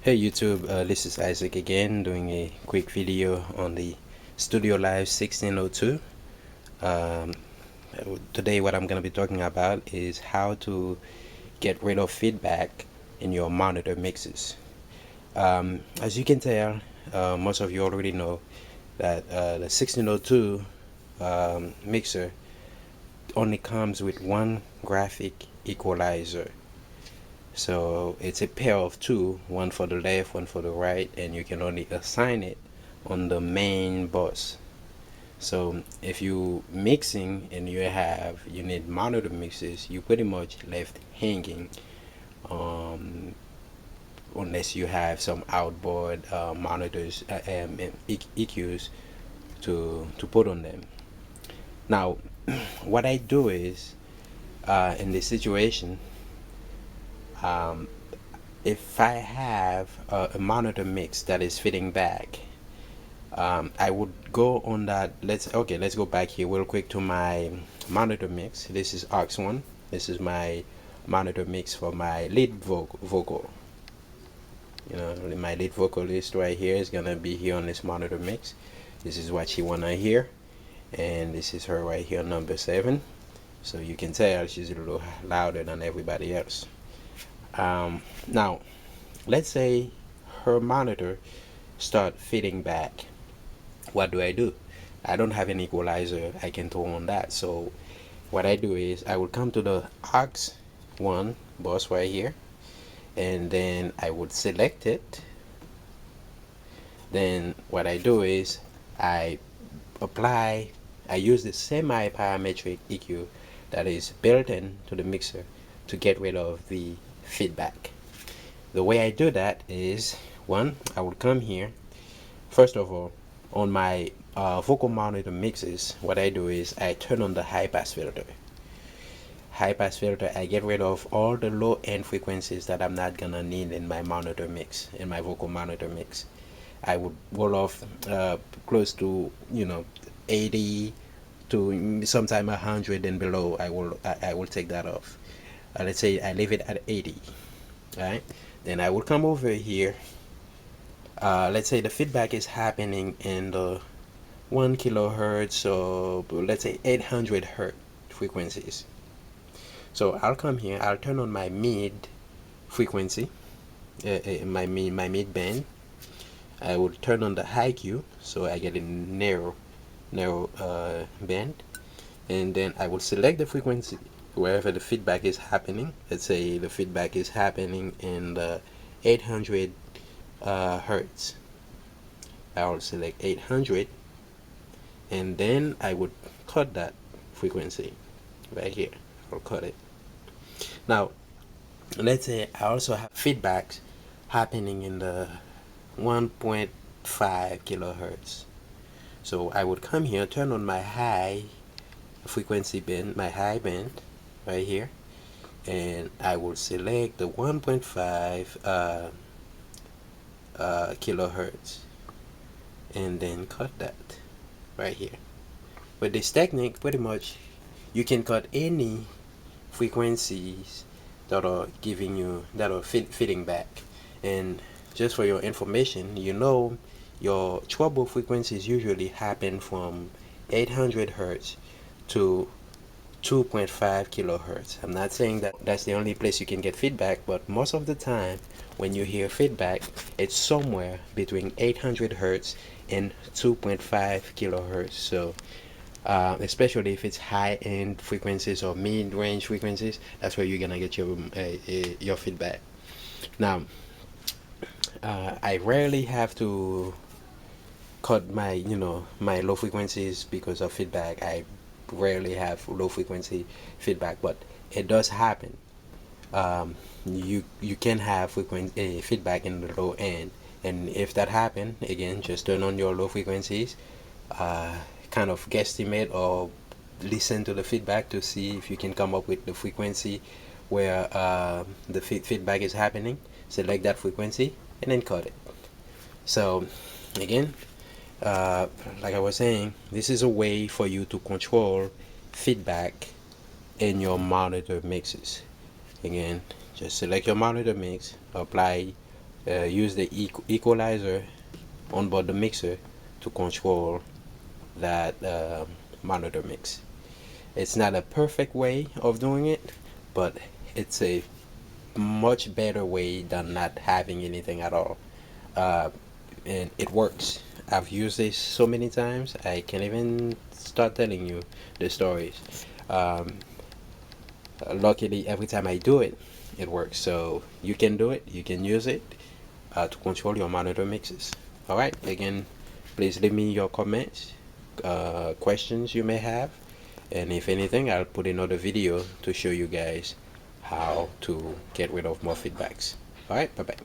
Hey YouTube, this is Isaac again doing a quick video on the Studio Live 1602. Um, Today what I'm going to be talking about is how to get rid of feedback in your monitor mixes. As you can tell, most of you already know that the 1602 mixer only comes with one graphic equalizer. So it's a pair of two, one for the left, one for the right, and you can only assign it on the main bus. So if you mixing and you need monitor mixes, you pretty much left hanging, um, unless you have some outboard monitors and EQs to put on them. Now, what I do is in this situation, um, if I have a monitor mix that is fitting back, I would go on that. Let's go back here real quick to my monitor mix. This is aux1. This is my monitor mix for my lead vocal. You know, my lead vocalist right here is gonna be here on this monitor mix. This is what she wanna hear, and this is her right here, number 7. So you can tell she's a little louder than everybody else. Now, let's say her monitor start fitting back. What do? I don't have an equalizer I can turn on that. So what I do is I will come to the aux1 bus right here, and then I would select it. Then what I do is I use the semi-parametric EQ that is built in to the mixer to get rid of the feedback. The way I do that is, one, I will come here. First of all, on my vocal monitor mixes, what I do is I turn on the high pass filter. High pass filter, I get rid of all the low end frequencies that I'm not gonna need in my monitor mix, in my vocal monitor mix. I would roll off close to 80 to sometime 100 and below. I will take that off. Let's say I leave it at 80. Right? Then I will come over here. Let's say the feedback is happening in the 1 kilohertz, so let's say 800 hertz frequencies. So I'll come here, I'll turn on my mid frequency, my mid band. I will turn on the high Q, so I get a narrow band, and then I will select the frequency wherever the feedback is happening. Let's say the feedback is happening in the 800 hertz. I will select 800, and then I would cut that frequency right here. I'll cut it. Now, let's say I also have feedbacks happening in the 1.5 kilohertz. So I would come here, turn on my high frequency band, my high band right here, and I will select the 1.5 kilohertz, and then cut that right here. With this technique, pretty much you can cut any frequencies that are fitting back. And just for your information, your trouble frequencies usually happen from 800 hertz to 2.5 kilohertz. I'm not saying that that's the only place you can get feedback, but most of the time when you hear feedback, it's somewhere between 800 hertz and 2.5 kilohertz. So especially if it's high-end frequencies or mid-range frequencies, that's where you're gonna get your feedback. Now, I rarely have to cut my low frequencies because of feedback. I rarely have low frequency feedback, but it does happen. You can have feedback in the low end, and if that happen, again, just turn on your low frequencies, kind of guesstimate or listen to the feedback to see if you can come up with the frequency where the feedback is happening. Select that frequency and then cut it. So again, like I was saying, this is a way for you to control feedback in your monitor mixes. Again, just select your monitor mix, apply use the equalizer on board the mixer to control that monitor mix. It's not a perfect way of doing it, but it's a much better way than not having anything at all. And it works. I've used this so many times I can't even start telling you the stories. um, Luckily, every time I do it, it works. So you can do it, you can use it to control your monitor mixes. All right, again, please leave me your comments, questions you may have, and if anything, I'll put another video to show you guys how to get rid of more feedbacks. All right, bye bye.